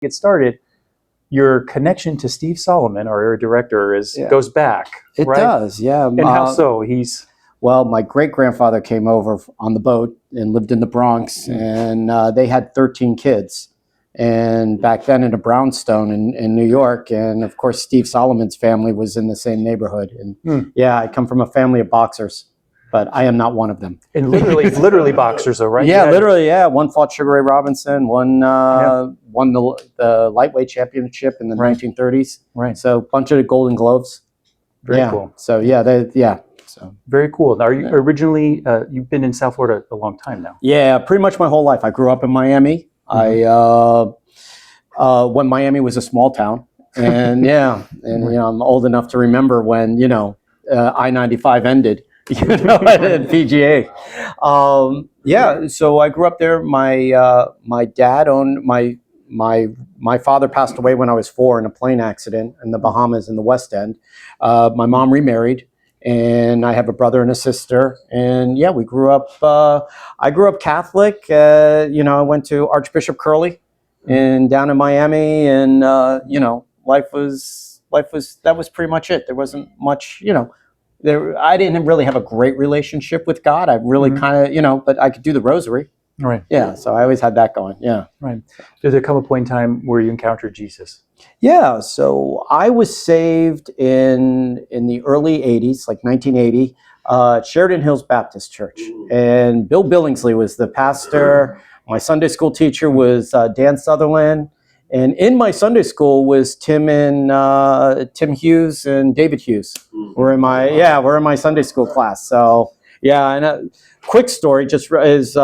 get started, your connection to Steve Solomon, our director, goes back. It right? does, yeah. And how so? Well, my great-grandfather came over on the boat and lived in the Bronx, and they had 13 kids. And back then in a brownstone in New York, and of course Steve Solomon's family was in the same neighborhood. And yeah, I come from a family of boxers, but I am not one of them. And literally boxers, though, right? Yeah, literally, yeah. One fought Sugar Ray Robinson, one won the lightweight championship in the 1930s. Right. So a bunch of Golden Gloves. Very cool. So So very cool. Now, are you originally? You've been in South Florida a long time now. Yeah, pretty much my whole life. I grew up in Miami. When Miami was a small town, and I'm old enough to remember when I-95 ended. At PGA. So I grew up there. My dad owned my father passed away when I was 4 in a plane accident in the Bahamas in the West End. My mom remarried, and I have a brother and a sister. And yeah, we grew up. I grew up Catholic. I went to Archbishop Curley, and down in Miami, and life was that was pretty much it. There wasn't much, I didn't really have a great relationship with God. I really kind of, but I could do the rosary. Right. Yeah. So I always had that going. Yeah. Right. Did there come a point in time where you encountered Jesus? Yeah. So I was saved in the early 80s, like 1980, Sheridan Hills Baptist Church. And Bill Billingsley was the pastor. My Sunday school teacher was Dan Sutherland. And in my Sunday school was Tim Hughes and David Hughes. We're in my Sunday school class. So yeah, and a quick story just is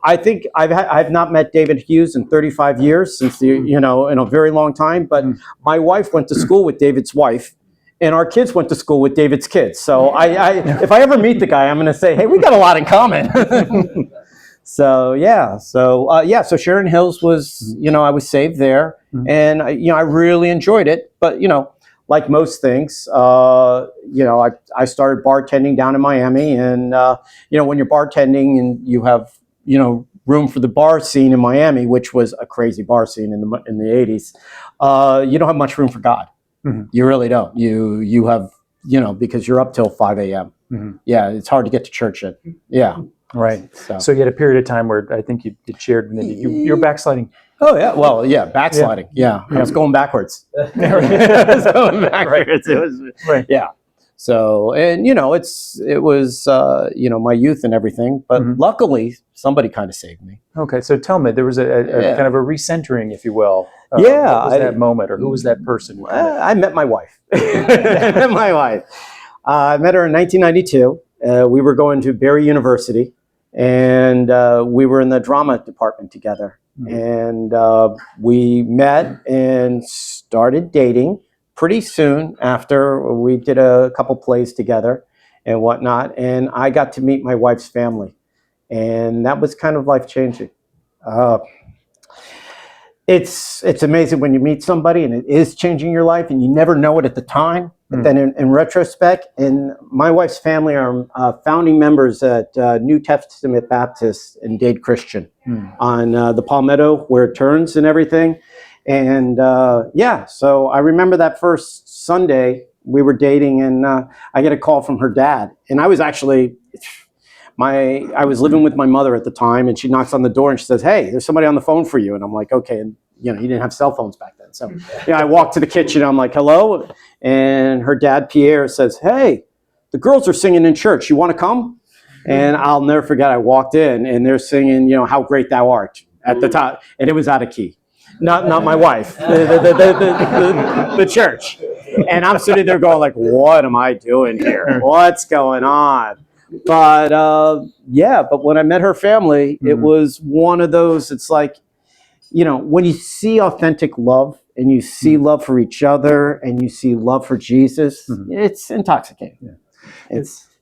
I think I've not met David Hughes in 35 years since in a very long time. But my wife went to school with David's wife, and our kids went to school with David's kids. So if I ever meet the guy, I'm going to say, hey, we got a lot in common. So so Sheridan Hills was, I was saved there, and I really enjoyed it. But like most things, I started bartending down in Miami, and when you're bartending and you have room for the bar scene in Miami, which was a crazy bar scene in the 80s, you don't have much room for God. You really don't. You have because you're up till 5 a.m. Yeah, it's hard to get to church in. Yeah. Right. So you had a period of time where I think you shared that you're backsliding. Oh yeah. Well, yeah, backsliding. Yeah. I was going backwards. I was going backwards. It was right. Yeah. So, and it was my youth and everything, but luckily somebody kind of saved me. Okay. So tell me, there was a kind of a recentering, if you will. What was that moment, or who was that person? I met my wife. I met her in 1992. We were going to Barry University, and we were in the drama department together. And we met and started dating pretty soon after. We did a couple plays together and whatnot. And I got to meet my wife's family. And that was kind of life-changing. It's amazing when you meet somebody and it is changing your life, and you never know it at the time. But then in retrospect, and my wife's family are founding members at New Testament Baptist in Dade Christian on the Palmetto where it turns and everything. And so I remember that first Sunday we were dating, and I get a call from her dad. And I was actually, I was living with my mother at the time, and she knocks on the door and she says, hey, there's somebody on the phone for you. And I'm like, okay. And you didn't have cell phones back then. So I walked to the kitchen. I'm like, hello. And her dad, Pierre, says, hey, the girls are singing in church. You want to come? And I'll never forget, I walked in and they're singing, How Great Thou Art at the top. And it was out of key. Not my wife, the church. And I'm sitting there going like, what am I doing here? What's going on? But but when I met her family, it was one of those, it's like, when you see authentic love and you see love for each other and you see love for Jesus, it's intoxicating. Yeah.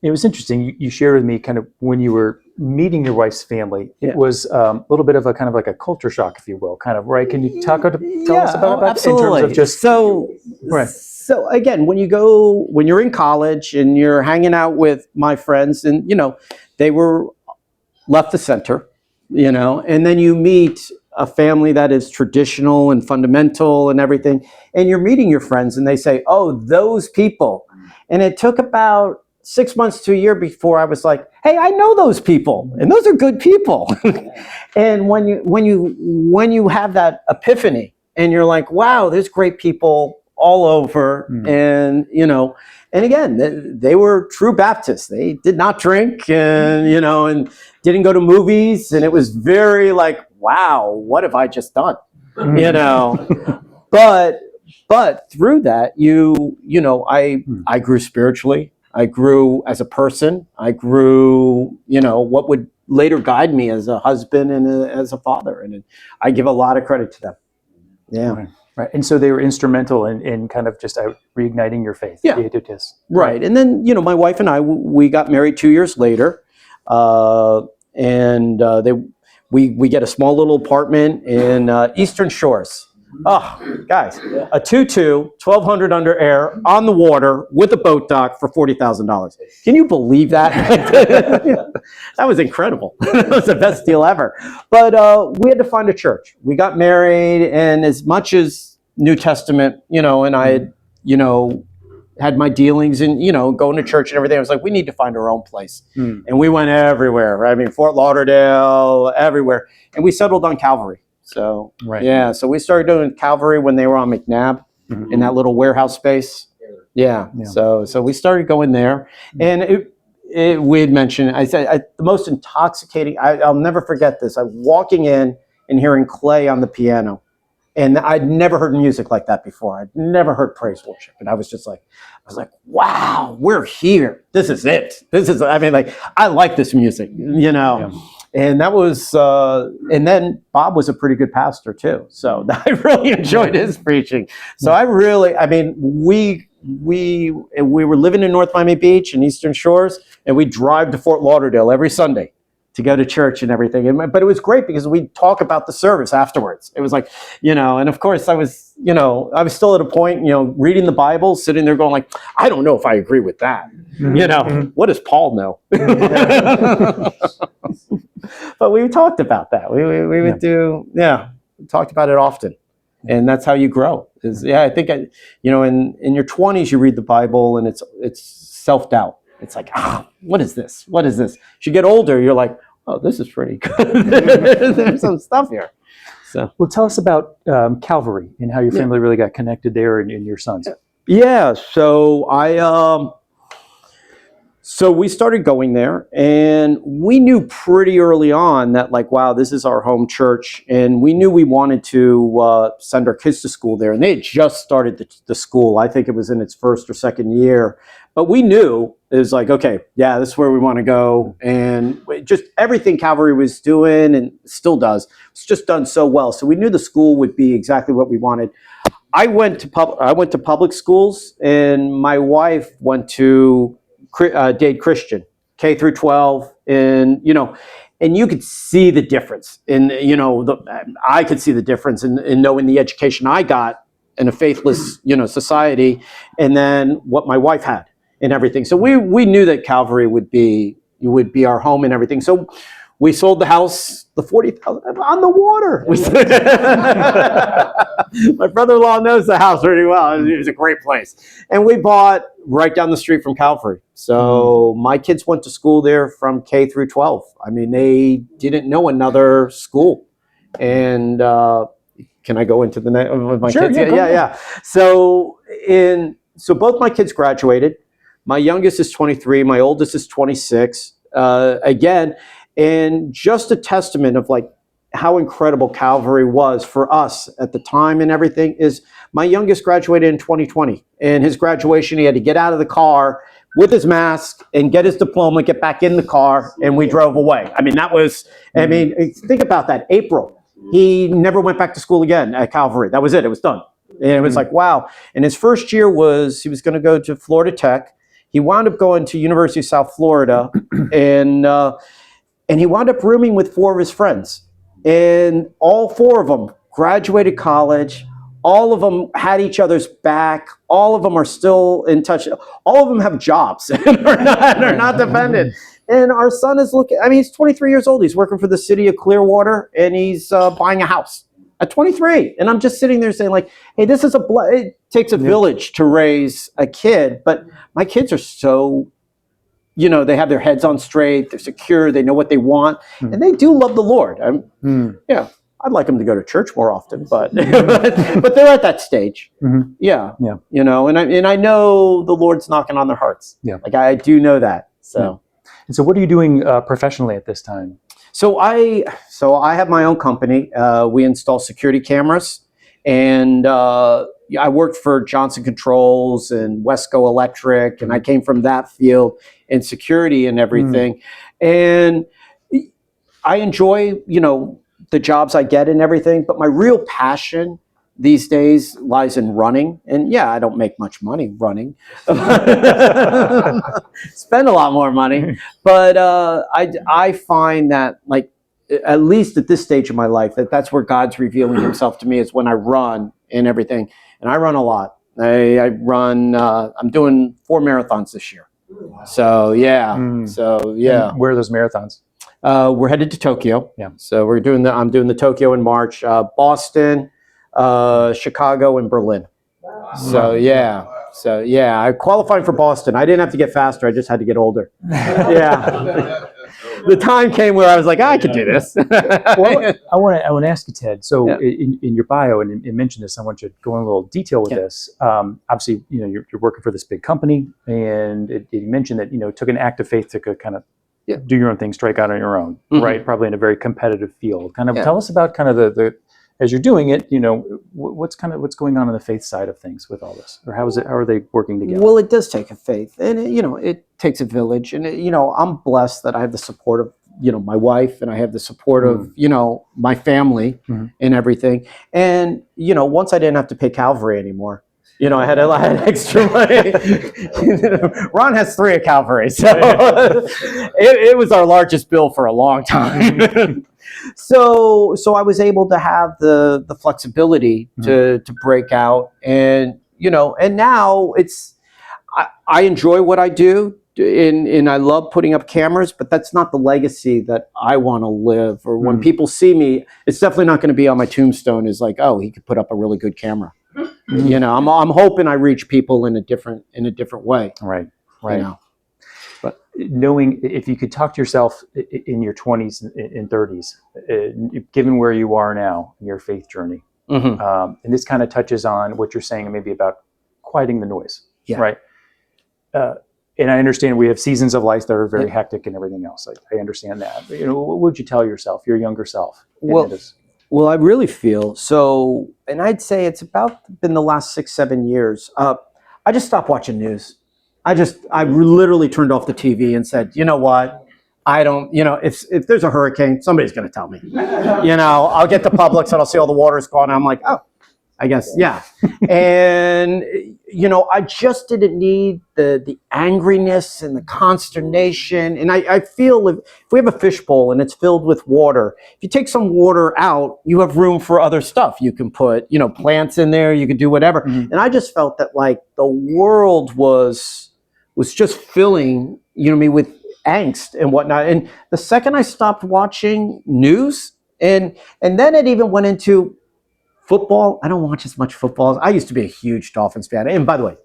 It was interesting. You shared with me kind of when you were meeting your wife's family, it was a little bit of a kind of like a culture shock, if you will, kind of, right? Can you tell us about that absolutely. In terms of just right. So again, when you're in college and you're hanging out with my friends, and they were left of center, and then you meet a family that is traditional and fundamental and everything, and you're meeting your friends and they say, oh, those people. And it took about 6 months to a year before I was like, hey, I know those people, and those are good people. And when you have that epiphany and you're like, wow, there's great people all over. And and again, they were true Baptists. They did not drink, and and didn't go to movies, and it was very like, wow, what have I just done? But through that, I grew spiritually. I grew as a person. I grew, what would later guide me as a husband and as a father. And I give a lot of credit to them. Yeah. Right. And so they were instrumental in kind of just reigniting your faith. Yeah. Right. And then, my wife and I, we got married 2 years later. We get a small little apartment in Eastern Shores. Oh, guys, a 2-2, 1,200 under air, on the water, with a boat dock for $40,000. Can you believe that? That was incredible. That was the best deal ever. But we had to find a church. We got married, and as much as New Testament, and I had, had my dealings and, going to church and everything, I was like, we need to find our own place. And we went everywhere. Right? I mean, Fort Lauderdale, everywhere. And we settled on Calvary. So, so we started doing Calvary when they were on McNabb in that little warehouse space. Yeah. So we started going there. And we had mentioned, I said, the most intoxicating, I'll never forget this. I'm walking in and hearing Clay on the piano. And I'd never heard music like that before. I'd never heard praise worship. And I was like, wow, we're here. This is it. I like this music, Yeah. And that was, and then Bob was a pretty good pastor too. So I really enjoyed his preaching. So we were living in North Miami Beach and Eastern Shores, and we'd drive to Fort Lauderdale every Sunday to go to church and everything. But it was great because we'd talk about the service afterwards. It was like, and of course I was still at a point, reading the Bible, sitting there going like, I don't know if I agree with that. What does Paul know? But we talked about that. We would talked about it often. And that's how you grow. I think, in your 20s, you read the Bible and it's self-doubt. It's like, what is this? What is this? As you get older, you're like, oh, this is pretty good. There's some stuff here. So, well, tell us about Calvary and how your family really got connected there and your sons. Yeah. So we started going there, and we knew pretty early on that, like, wow, this is our home church, and we knew we wanted to send our kids to school there. And they had just started the school. I think it was in its first or second year. But we knew it was like, okay, yeah, this is where we want to go. And just everything Calvary was doing and still does, it's just done so well. So we knew the school would be exactly what we wanted. I went to public schools, and my wife went to Dade Christian, K through 12, and and you could see the difference in I could see the difference in knowing the education I got in a faithless society, and then what my wife had and everything. So we knew that Calvary would be our home and everything. So we sold the house, the 40,000 on the water. My brother-in-law knows the house really well. It was a great place. And we bought right down the street from Calvary. So my kids went to school there from K through 12. I mean, they didn't know another school. And can I go into the next with my kids? Yeah. So both my kids graduated. My youngest is 23. My oldest is 26. Again, and just a testament of like how incredible Calvary was for us at the time and everything is my youngest graduated in 2020. And his graduation, he had to get out of the car with his mask and get his diploma, get back in the car, and we drove away. I mean, think about that. April, he never went back to school again at Calvary. That was it. It was done. And it was like, wow. And his first year he was going to go to Florida Tech. He wound up going to University of South Florida, and he wound up rooming with 4 of his friends. And all 4 of them graduated college. All of them had each other's back. All of them are still in touch. All of them have jobs and are not dependent. And our son is looking, I mean, he's 23 years old. He's working for the city of Clearwater, and he's buying a house at 23. And I'm just sitting there saying, like, hey, this is it takes a village to raise a kid. But my kids are so, they have their heads on straight. They're secure. They know what they want. And they do love the Lord. Yeah. I'd like them to go to church more often, but but they're at that stage. Yeah. And I know the Lord's knocking on their hearts. Yeah. Like I do know that. So. Yeah. And so what are you doing professionally at this time? So I have my own company. We install security cameras, and I worked for Johnson Controls and Wesco Electric, and I came from that field in security and everything. And I enjoy, the jobs I get and everything, but my real passion these days lies in running. And yeah, I don't make much money running. Spend a lot more money. But I find that, like, at least at this stage of my life, that's where God's revealing himself to me, is when I run and everything. And I run a lot. I run, I'm doing 4 marathons this year. So yeah. And where are those marathons? We're headed to Tokyo. Yeah. So I'm doing the Tokyo in March, Boston, Chicago, and Berlin. So yeah, I qualified for Boston. I didn't have to get faster. I just had to get older. Yeah. The time came where I was like, I could do this. Well, I want to ask you, Ted. So in your bio, and you mentioned this, I want you to go in a little detail with this. Obviously, you're working for this big company, and you mentioned that it took an act of faith to kind of do your own thing, strike out on your own, right? Probably in a very competitive field. Kind of tell us about kind of the as you're doing it, what's going on the faith side of things with all this, or how are they working together? Well, it does take a faith, and it takes a village, and I'm blessed that I have the support of my wife, and I have the support of my family and everything. And once I didn't have to pay Calvary anymore. I had extra money. Ron has 3 at Calvary, so it was our largest bill for a long time. So I was able to have the flexibility to break out, and and now I enjoy what I do, and I love putting up cameras, but that's not the legacy that I want to live. Or when people see me, it's definitely not going to be on my tombstone. Is like, oh, he could put up a really good camera. I'm hoping I reach people in a different way. Right. But knowing, if you could talk to yourself in your 20s and 30s, given where you are now in your faith journey, and this kind of touches on what you're saying, maybe about quieting the noise, right? And I understand we have seasons of life that are very hectic and everything else. I understand that. But, what would you tell yourself, your younger self? Well, I really feel so, and I'd say it's been the last 6-7 years. I just stopped watching news. I literally turned off the TV and said, you know what? I don't, if there's a hurricane, somebody's going to tell me. I'll get to Publix and I'll see all the water's gone. I'm like, oh, I guess, yeah. And, I just didn't need the angriness and the consternation. And I feel if we have a fishbowl and it's filled with water, if you take some water out, you have room for other stuff. You can put, plants in there, you can do whatever. And I just felt that, like, the world was just filling, me with angst and whatnot. And the second I stopped watching news, and then it even went into football. I don't watch as much football. I used to be a huge Dolphins fan. And by the way,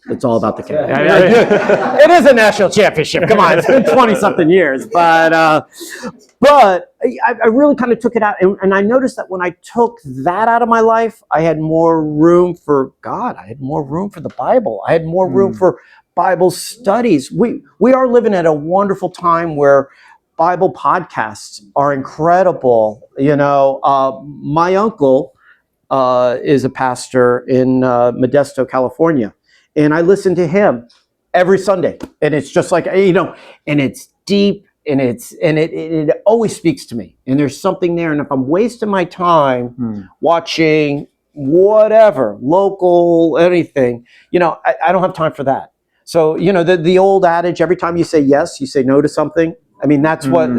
it's all about the game. It is a national championship. Come on, it's been 20-something years. But I really kind of took it out. And I noticed that when I took that out of my life, I had more room for God. I had more room for the Bible. I had more room for Bible studies. We are living at a wonderful time where Bible podcasts are incredible. My uncle is a pastor in Modesto, California. And I listen to him every Sunday. And it's just like, and it's deep, and it always speaks to me. And there's something there. And if I'm wasting my time watching whatever, local, anything, I don't have time for that. So, the old adage, every time you say yes, you say no to something. I mean, that's what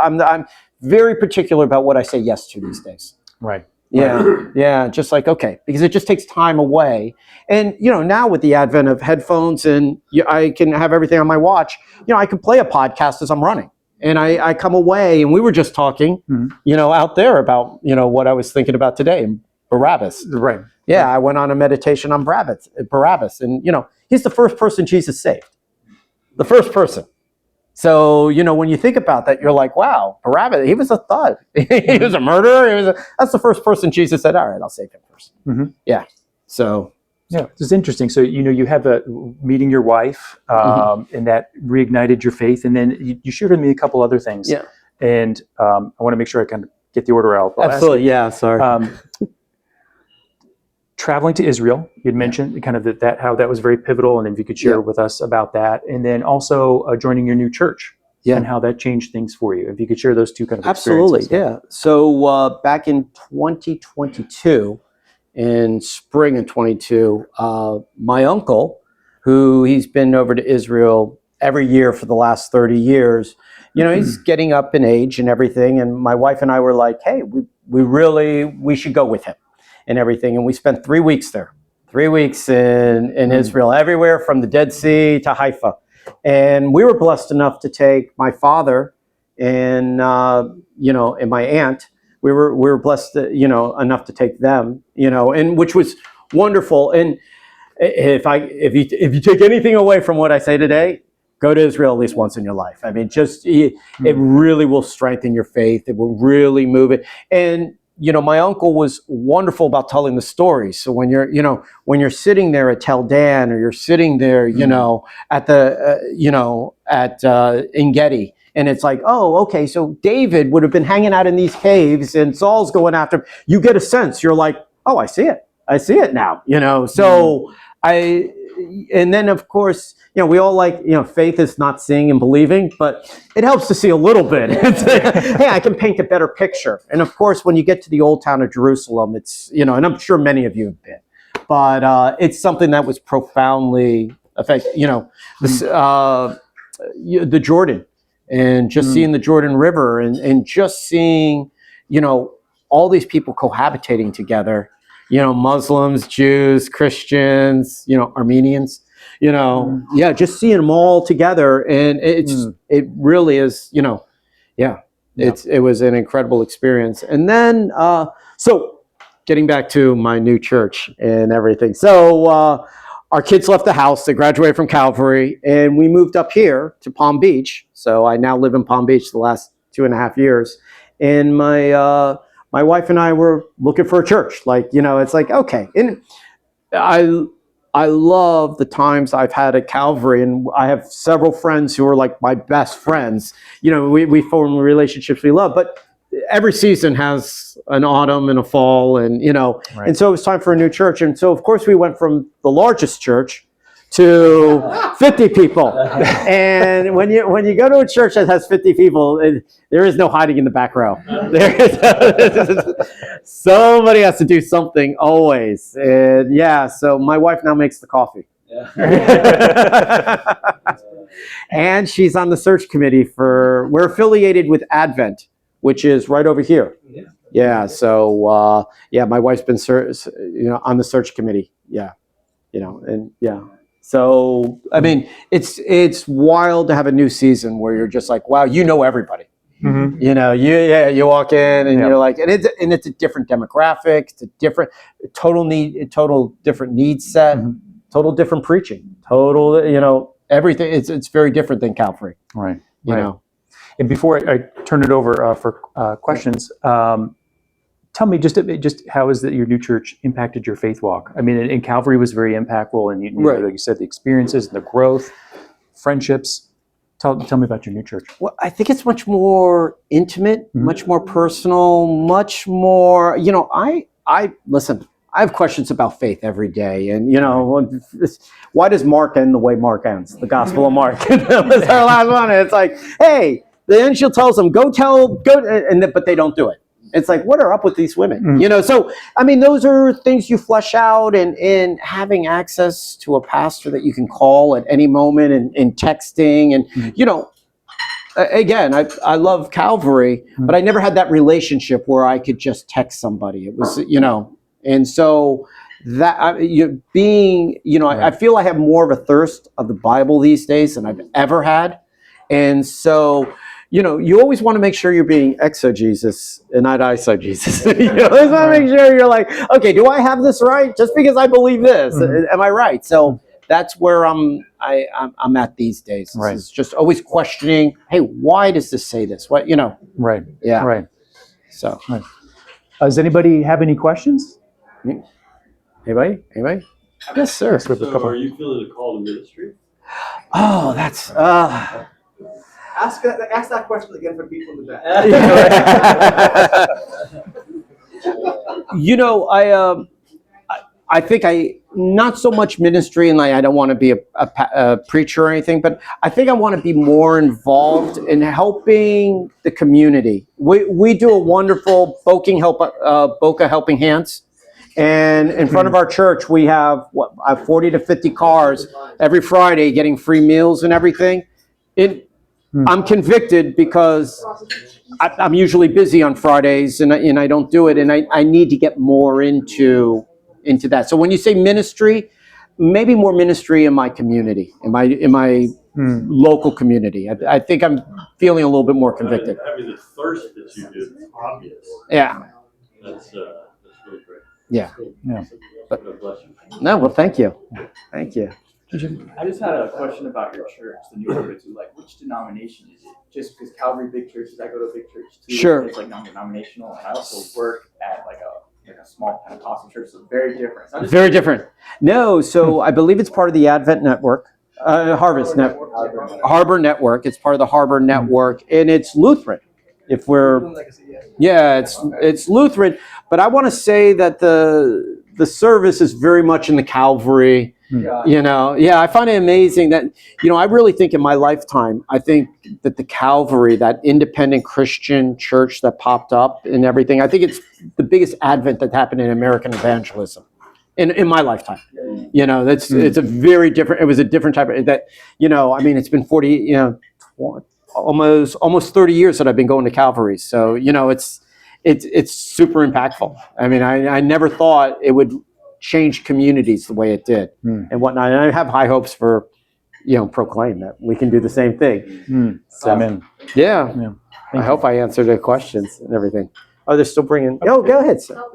I'm very particular about what I say yes to these days. Right. Yeah. Just like, okay, because it just takes time away. And, now with the advent of headphones and I can have everything on my watch, I can play a podcast as I'm running. And I come away, and we were just talking, out there about, what I was thinking about today, Barabbas. Right. Yeah, I went on a meditation on Barabbas. And, he's the first person Jesus saved. The first person. So, when you think about that, you're like, wow, Barabbas, he was a thug. He was a murderer. That's the first person Jesus said, all right, I'll save him first. Yeah. So. Yeah, it's interesting. So, you have a meeting your wife, and that reignited your faith. And then you shared with me a couple other things. Yeah. And I want to make sure I kind of get the order out. Absolutely. Yeah. Sorry. Traveling to Israel, you'd mentioned kind of that how that was very pivotal, and if you could share with us about that, and then also joining your new church and how that changed things for you. If you could share those two kind of Absolutely, experiences. yeah. So back in 2022, in spring of 22, my uncle, who he's been over to Israel every year for the last 30 years, he's getting up in age and everything, and my wife and I were like, hey, we should go with him. And everything. And we spent 3 weeks there, 3 weeks in Israel, everywhere from the Dead Sea to Haifa. And we were blessed enough to take my father and, and my aunt. We were blessed, enough to take them, and which was wonderful. And if you take anything away from what I say today, go to Israel at least once in your life. I mean, it really will strengthen your faith. It will really move it. And, my uncle was wonderful about telling the stories. So when you're sitting there at Tel Dan, or you're sitting there, at the, at En Gedi, and it's like, oh, okay, so David would have been hanging out in these caves, and Saul's going after him. You get a sense. You're like, oh, I see it now. So and then of course, we all like, faith is not seeing and believing, but it helps to see a little bit. It's like, hey, I can paint a better picture. And of course, when you get to the old town of Jerusalem, it's, and I'm sure many of you have been, but it's something that was profoundly affected, the Jordan, and just seeing the Jordan River, and just seeing, all these people cohabitating together, Muslims, Jews, Christians, Armenians, just seeing them all together. And it really is, it was an incredible experience. And then, so getting back to my new church and everything. So our kids left the house, they graduated from Calvary, and we moved up here to Palm Beach. So I now live in Palm Beach the last 2.5 years. And my wife and I were looking for a church. Like, it's like, okay. And I love the times I've had at Calvary, and I have several friends who are like my best friends. We form relationships we love, but every season has an autumn and a fall, and, Right. And so it was time for a new church. And so, of course, we went from the largest church to 50 people. And when you go to a church that has 50 people, there is no hiding in the back row. Somebody has to do something always. And so my wife now makes the coffee. And she's on the search committee we're affiliated with Advent, which is right over here. Yeah. So, my wife's been, on the search committee. Yeah. And yeah. So, I mean, it's wild to have a new season where you're just like, wow, everybody. Mm-hmm. You walk in and you're like, and it's a different demographic, it's a different total different need set, total different preaching, everything. It's very different than Calvary. Right. You know. And before I turn it over for questions, tell me just how has your new church impacted your faith walk? I mean, and Calvary was very impactful, and like you said, the experiences and the growth, friendships. Tell me about your new church. Well, I think it's much more intimate, much more personal, much more. I listen. I have questions about faith every day, and why does Mark end the way Mark ends? The Gospel of Mark. That was our last one. And it's like, hey, the angel tells them, go, but they don't do it. It's like, what are up with these women? So, I mean, those are things you flesh out, and having access to a pastor that you can call at any moment, and texting, and, again, I love Calvary, but I never had that relationship where I could just text somebody. It was, and so that I feel I have more of a thirst of the Bible these days than I've ever had. And so, you always want to make sure you're being exegesis and not eisegesis. You always want to make sure you're like, okay, do I have this right? Just because I believe this, am I right? So that's where I'm at these days. Right. It's just always questioning, hey, why does this say this? What, Right. Yeah. Right. So. Right. Does anybody have any questions? Anybody? Yes, sir. Yes, we have a couple. Are you feeling a call to ministry? Oh, that's Ask that question again for people in the back. I think not so much ministry, and I don't want to be a preacher or anything, but I think I want to be more involved in helping the community. We do a wonderful Boca Helping Hands, and in front of our church we have 40 to 50 cars every Friday getting free meals and everything. I'm convicted because I'm usually busy on Fridays and I don't do it, and I need to get more into that. So when you say ministry, maybe more ministry in my community, in my local community. I think I'm feeling a little bit more convicted. The thirst that you do is obvious. Yeah. That's really great. Yeah. Yeah. God bless you. No, well, thank you. Thank you. I just had a question about your church, the new church. Like, which denomination is it? Just because Calvary big churches, I go to a big church too. Sure. It's like non-denominational, and I also work at like a small Pentecostal church, so very different. So Very different. No, so I believe it's part of the Advent Network, Harvest Network, Harbor Network. It's part of the Harbor Network, and it's Lutheran. If we're, yeah, it's Lutheran. But I want to say that the service is very much in the Calvary. I find it amazing that, I really think in my lifetime, I think that the Calvary, that independent Christian church that popped up and everything, I think it's the biggest advent that happened in American evangelism in my lifetime. It's a very different, it was a different type of that, it's been 40, almost 30 years that I've been going to Calvary. So, it's super impactful. I mean, I never thought it would change communities the way it did and whatnot. And I have high hopes for, Proclaim that we can do the same thing. So, amen. Yeah. I hope I answered the questions and everything. Oh, they're still bringing. Oh, go ahead, sir. So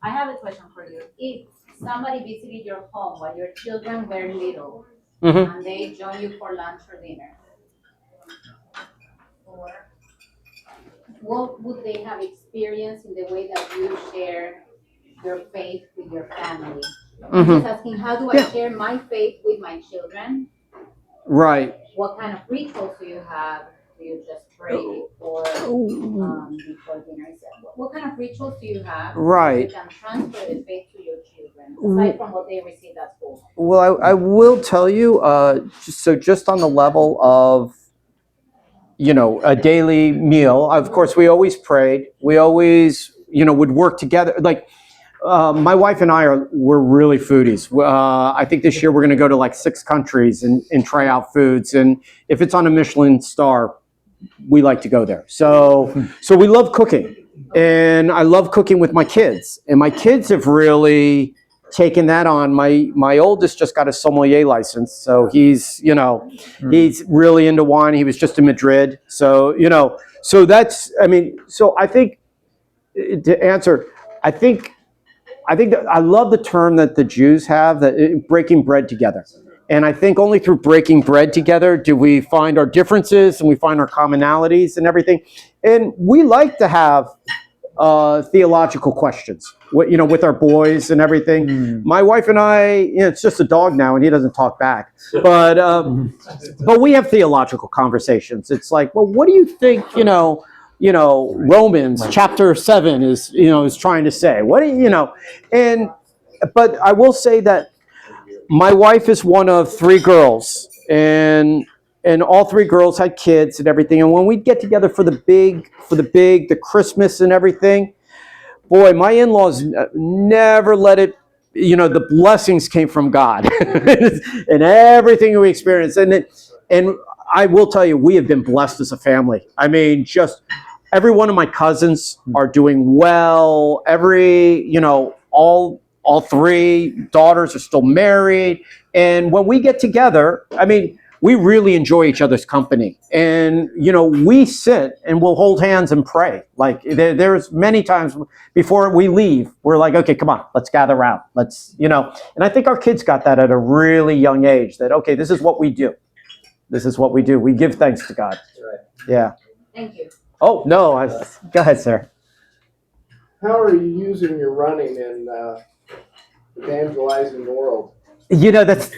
I have a question for you. If somebody visited your home while your children were little and they join you for lunch or dinner, what would they have experienced in the way that you share your faith with your family? I'm just asking, how do I share my faith with my children? Right. What kind of rituals do you have? Do you just pray before dinner? What kind of rituals do you have? Right. You can transfer the faith to your children, aside from what they receive at school. Well, I will tell you, just on the level of, a daily meal, of course, we always prayed. We always, would work together. Like, my wife and we're really foodies. I think this year we're going to go to like 6 countries and try out foods. And if it's on a Michelin star, we like to go there. So we love cooking, and I love cooking with my kids. And my kids have really taken that on. My oldest just got a sommelier license, so he's he's really into wine. He was just in Madrid, so so that's. So I think to answer, I think that I love the term that the Jews have, that breaking bread together. And I think only through breaking bread together do we find our differences and we find our commonalities and everything. And we like to have theological questions, with our boys and everything. My wife and I, it's just a dog now, and he doesn't talk back. But we have theological conversations. It's like, well, what do you think? Romans chapter 7 is trying to say. What do you? But I will say that my wife is one of 3 girls, and all 3 girls had kids and everything. And when we get together for the Christmas and everything, boy, my in-laws never let it. The blessings came from God and everything we experienced, and I will tell you, we have been blessed as a family. I mean, just every one of my cousins are doing well. All three daughters are still married. And when we get together, I mean, we really enjoy each other's company. And, we sit and we'll hold hands and pray. Like there's many times before we leave, we're like, okay, come on, let's gather around. And I think our kids got that at a really young age that, okay, this is what we do. This is what we do. We give thanks to God. Right. Yeah. Thank you. Oh, no. Go ahead, sir. How are you using your running in evangelizing the world? That's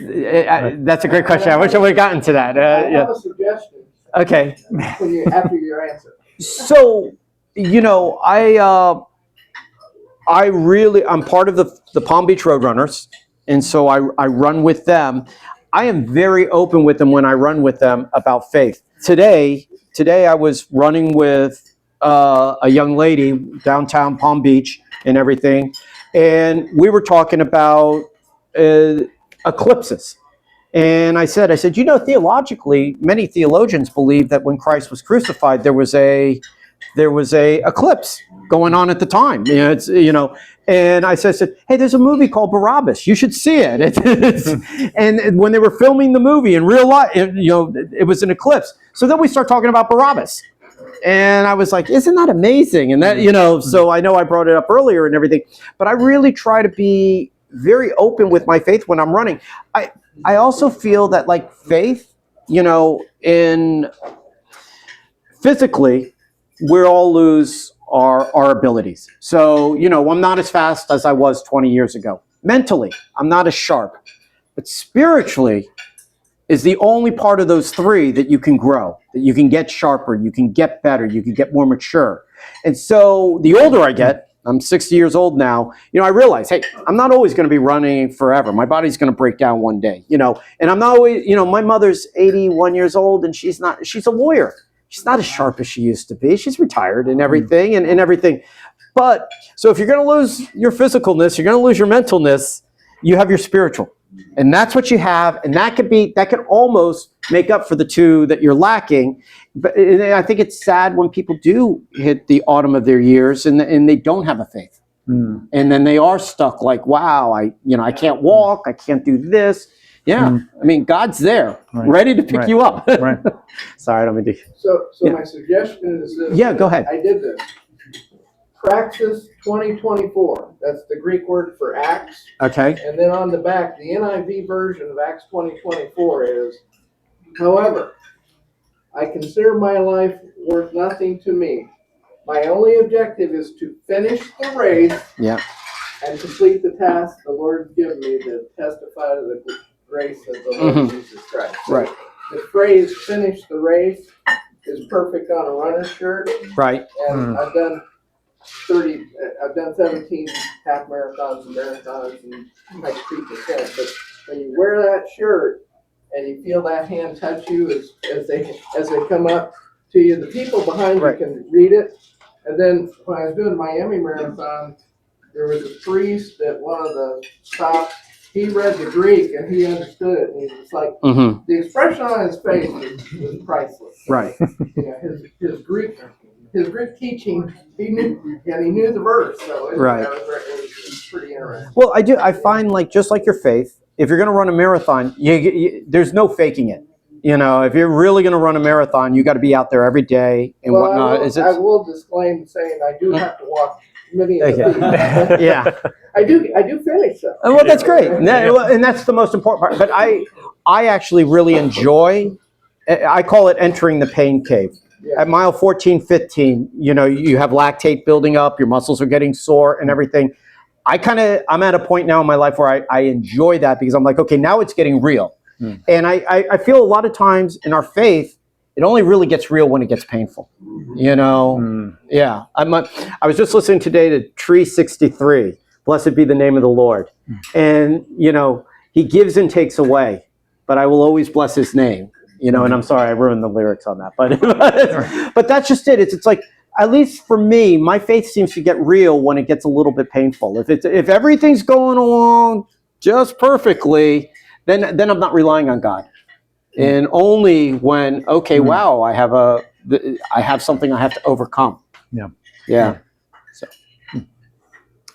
a great question. I wish I would have gotten to that. I have a suggestion. Okay. After your answer. So, I'm part of the Palm Beach Roadrunners, and so I run with them. I am very open with them when I run with them about faith. Today I was running with a young lady downtown Palm Beach and everything, and we were talking about eclipses. And I said, theologically, many theologians believe that when Christ was crucified, there was a eclipse going on at the time. And I said, hey, there's a movie called Barabbas. You should see it. And when they were filming the movie in real life, it was an eclipse. So then we start talking about Barabbas. And I was like, isn't that amazing? And that, so I know I brought it up earlier and everything, but I really try to be very open with my faith when I'm running. I also feel that like faith, in physically, we all lose our abilities. So, I'm not as fast as I was 20 years ago. Mentally, I'm not as sharp. But spiritually is the only part of those three that you can grow, that you can get sharper, you can get better, you can get more mature. And so the older I get, I'm 60 years old now, I realize, hey, I'm not always going to be running forever. My body's going to break down one day, and I'm not always, my mother's 81 years old and she's a lawyer. She's not as sharp as she used to be. She's retired and everything and everything. But so if you're going to lose your physicalness, you're going to lose your mentalness, you have your spiritual. And that's what you have. And that could almost make up for the two that you're lacking. But I think it's sad when people do hit the autumn of their years and they don't have a faith. And then they are stuck like, wow, I can't walk. I can't do this. Yeah. I mean, God's there, ready to pick you up. Right. Sorry, I don't mean to. So my suggestion is this. Yeah, go ahead. I did this. Praxis 2024. That's the Greek word for Acts. Okay. And then on the back, the NIV version of Acts 2024 is, however, I consider my life worth nothing to me. My only objective is to finish the race and complete the task the Lord has given me to testify to the grace of the Lord Jesus Christ. Right. The phrase "finish the race" is perfect on a runner's shirt. Right. And I've done 17 half marathons and marathons and like 3%. But when you wear that shirt and you feel that hand touch you as they come up to you, the people behind you can read it. And then when I was doing the Miami Marathon, there was a priest at one of the stops. He read the Greek and he understood it, and he was like, the expression on his face was priceless. Right. His Greek teaching, he knew the verse, so it was pretty interesting. Well, I find just like your faith, if you're going to run a marathon, there's no faking it. If you're really going to run a marathon, you got to be out there every day and whatnot. I will disclaim saying I do have to walk many of the Yeah. I do finish though. Well, that's great. And that's the most important part. But I actually really enjoy, I call it entering the pain cave. Yeah. At mile 14, 15, you have lactate building up, your muscles are getting sore and everything. I'm at a point now in my life where I enjoy that because I'm like, okay, now it's getting real. And I feel a lot of times in our faith, it only really gets real when it gets painful. Yeah. I was just listening today to Tree 63. Blessed be the name of the Lord. And, he gives and takes away, but I will always bless his name, and I'm sorry, I ruined the lyrics on that, but that's just it. It's like, at least for me, my faith seems to get real when it gets a little bit painful. If everything's going along just perfectly, then I'm not relying on God. and only when, okay, wow, I have something I have to overcome. Yeah. Yeah.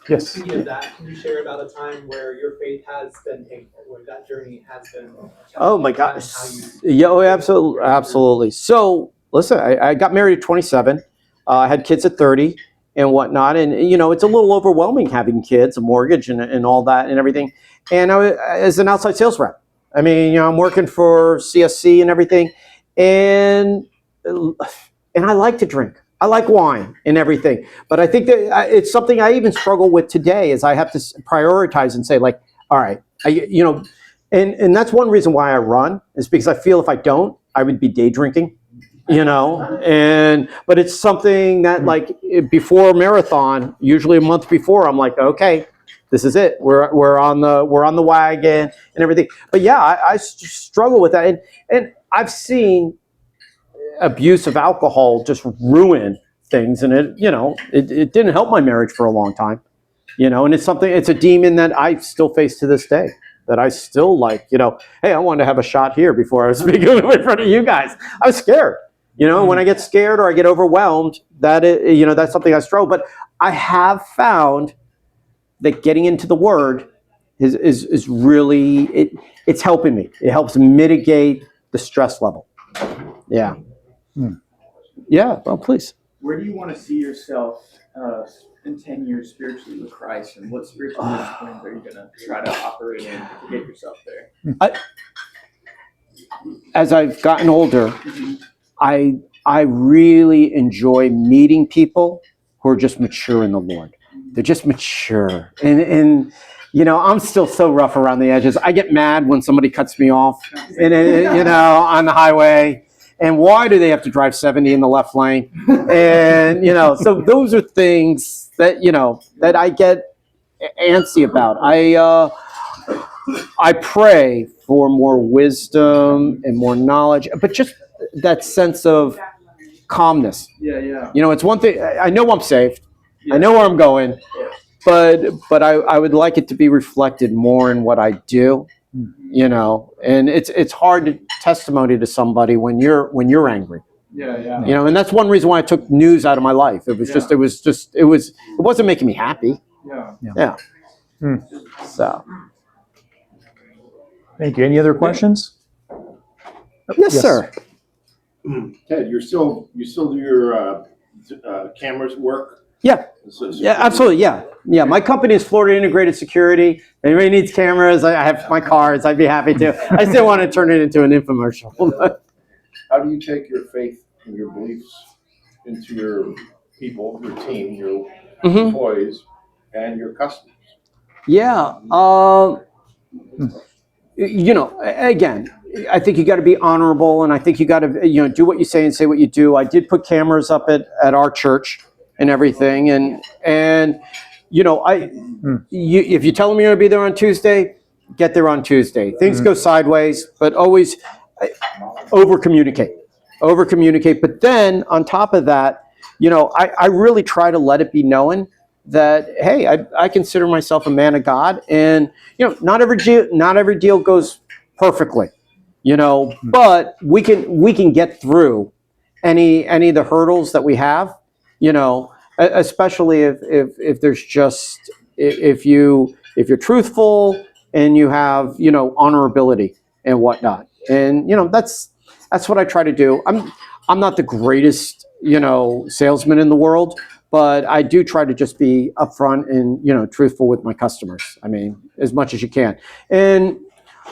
Yes. Speaking of that, can you share about a time where your faith has been painful, where that journey has been? Oh my gosh. How you- Yeah, oh, absolutely, absolutely. So listen, I got married at 27. I had kids at 30 and whatnot. And, it's a little overwhelming having kids, a mortgage and all that and everything. And as an outside sales rep, I mean, I'm working for CSC and everything. And I like to drink. I like wine and everything. But I think that it's something I even struggle with today is I have to prioritize and say, like, all right, and that's one reason why I run is because I feel if I don't, I would be day drinking, but it's something that like before a marathon, usually a month before, I'm like, okay, this is it. We're on the wagon and everything. But yeah, I struggle with that. And I've seen abuse of alcohol just ruin things. And it didn't help my marriage for a long time, and it's a demon that I still face to this day. That I still like, hey, I wanted to have a shot here before I was speaking in front of you guys. I was scared, when I get scared or I get overwhelmed, that's something I struggle. But I have found that getting into the Word is really, it's helping me. It helps mitigate the stress level. Yeah. Yeah, well, please. Where do you want to see yourself in 10 years spiritually with Christ, and what spiritual disciplines are you going to try to operate in to get yourself there? As I've gotten older, I really enjoy meeting people who are just mature in the Lord. They're just mature. And I'm still so rough around the edges. I get mad when somebody cuts me off on the highway. And why do they have to drive 70 in the left lane? And, so those are things that, that I get antsy about. I pray for more wisdom and more knowledge, but just that sense of calmness. Yeah. It's one thing. I know I'm saved. I know where I'm going, but I would like it to be reflected more in what I do. And it's hard testimony to somebody when you're angry. Yeah. And that's one reason why I took news out of my life. It wasn't making me happy. Yeah. So. Thank you. Any other questions? Yes, sir. Ted, you still do your cameras work? Yeah. Yeah, absolutely. Yeah. My company is Florida Integrated Security. Anybody needs cameras, I have my cards. I'd be happy to. I still want to turn it into an infomercial. How do you take your faith and your beliefs into your people, your team, your employees, and your customers? Yeah. Again, I think you got to be honorable, and I think you got to, do what you say and say what you do. I did put cameras up at our church and everything, and if you tell them you're going to be there on Tuesday, get there on Tuesday. Things go sideways, but always over communicate. But then on top of that, I really try to let it be known that, hey, I consider myself a man of God, and not every deal goes perfectly, but we can get through any of the hurdles that we have, especially if there's just if you're truthful and you have honorability and whatnot, and that's what I try to do. I'm not the greatest salesman in the world, but I do try to just be upfront and truthful with my customers. I mean, as much as you can. And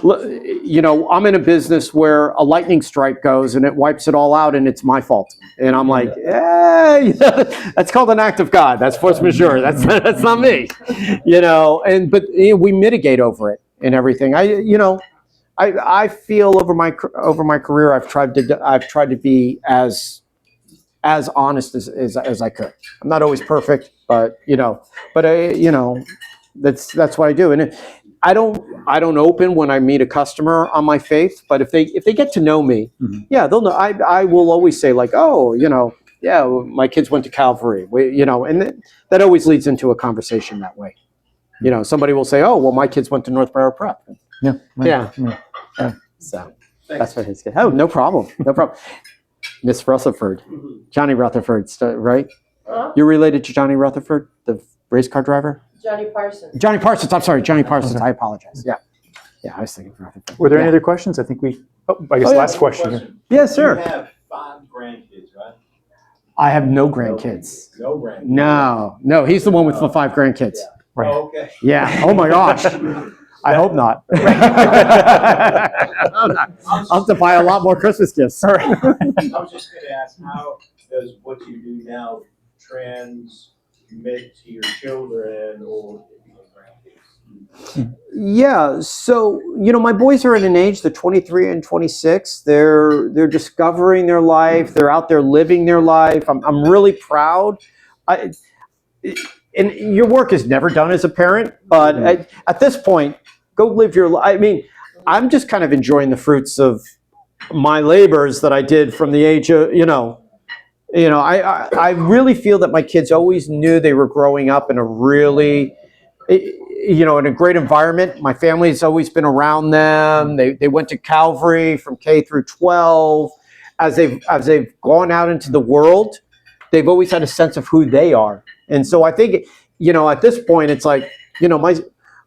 I'm in a business where a lightning strike goes and it wipes it all out, and it's my fault. And I'm like, that's called an act of God. That's force majeure. That's not me. But we mitigate over it and everything. I feel over my career I've tried to be as honest as I could. I'm not always perfect, but that's what I do. And I don't open when I meet a customer on my faith, but if they get to know me, they'll know. I will always say, like, oh, my kids went to Calvary, and that always leads into a conversation that way. Somebody will say, oh, well, my kids went to North Barrow Prep. Yeah. So. That's what his kid. Oh, no problem. No problem. Miss Rutherford, Johnny Rutherford, right? Huh? You're related to Johnny Rutherford, the race car driver? Johnny Parsons. Johnny Parsons. I'm sorry, Johnny Parsons. I apologize. Yeah. Yeah, I was thinking Rutherford. Were there any Yeah. other questions? I think I guess Oh, yeah. last question here. Yes, sir. You have 5 grandkids, right? I have no grandkids. No grandkids. No, he's the one with the 5 grandkids. Right. Oh, okay. Yeah. Oh my gosh. I hope not. I'll have to buy a lot more Christmas gifts. I was just going to ask, how does what you do now transmit to your children or grandkids? Yeah, so my boys are at an age, they're 23 and 26. They're discovering their life. They're out there living their life. I'm really proud. And your work is never done as a parent, but at this point, go live your life. I mean, I'm just kind of enjoying the fruits of my labors that I did from the age of, I really feel that my kids always knew they were growing up in a really, in a great environment. My family's always been around them. They went to Calvary from K through 12. As they've gone out into the world, they've always had a sense of who they are. And so I think, at this point, it's like,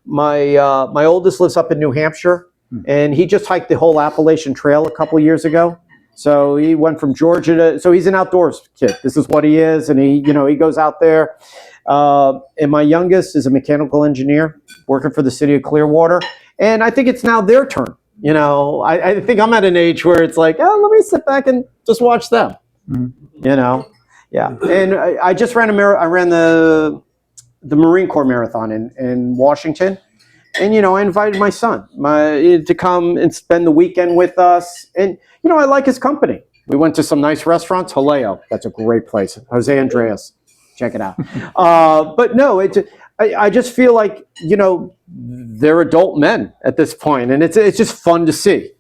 my oldest lives up in New Hampshire, and he just hiked the whole Appalachian Trail a couple years ago. So he went from Georgia so he's an outdoors kid. This is what he is, and he goes out there. And my youngest is a mechanical engineer working for the city of Clearwater, and I think it's now their turn. I think I'm at an age where it's like, oh, let me sit back and just watch them. Yeah. And I just ran I ran the Marine Corps marathon in Washington. And, I invited my son to come and spend the weekend with us. And, I like his company. We went to some nice restaurants. Haleo, that's a great place. Jose Andreas, check it out. But no, I just feel like, they're adult men at this point. And it's just fun to see,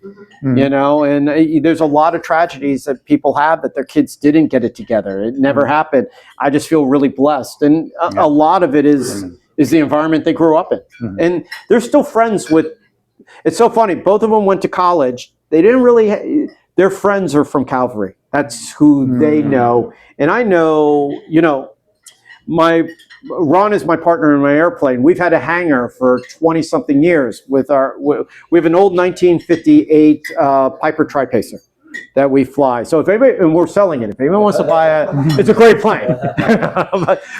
and there's a lot of tragedies that people have that their kids didn't get it together. It never happened. I just feel really blessed. And a lot of it is the environment they grew up in. And they're still friends with, it's so funny, both of them went to college. They didn't really, their friends are from Calvary. That's who they know. And I know, Ron is my partner in my airplane. We've had a hangar for 20-something years we have an old 1958 Piper Tri-Pacer that we fly. So if anybody, and we're selling it, if anyone wants to buy it's a great plane.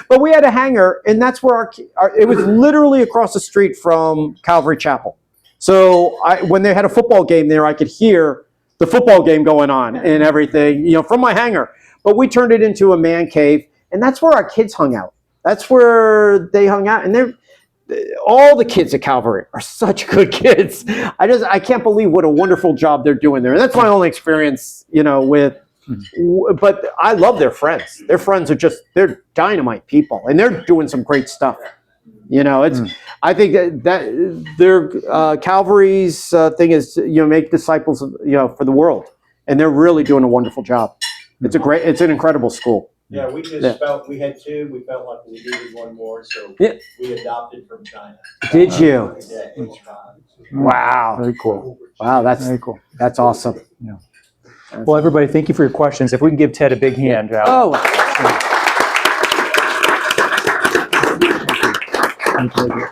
but we had a hangar, and that's where it was literally across the street from Calvary Chapel. So when they had a football game there, I could hear the football game going on and everything, from my hangar. But we turned it into a man cave, and that's where our kids hung out. That's where they hung out, and all the kids at Calvary are such good kids. I can't believe what a wonderful job they're doing there. And that's my only experience, but I love their friends. Their friends they're dynamite people, and they're doing some great stuff. I think that their Calvary's thing is, make disciples, for the world, and they're really doing a wonderful job. It's an incredible school. Yeah, we just felt we had 2. We felt like we needed one more, so we adopted from China. Did you? Yeah, it's fine. Wow. Very cool. Wow, that's Very cool. That's awesome. Yeah. Well, everybody, thank you for your questions. If we can give Ted a big hand. Oh.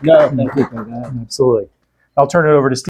No, thank you. Absolutely. I'll turn it over to Steve.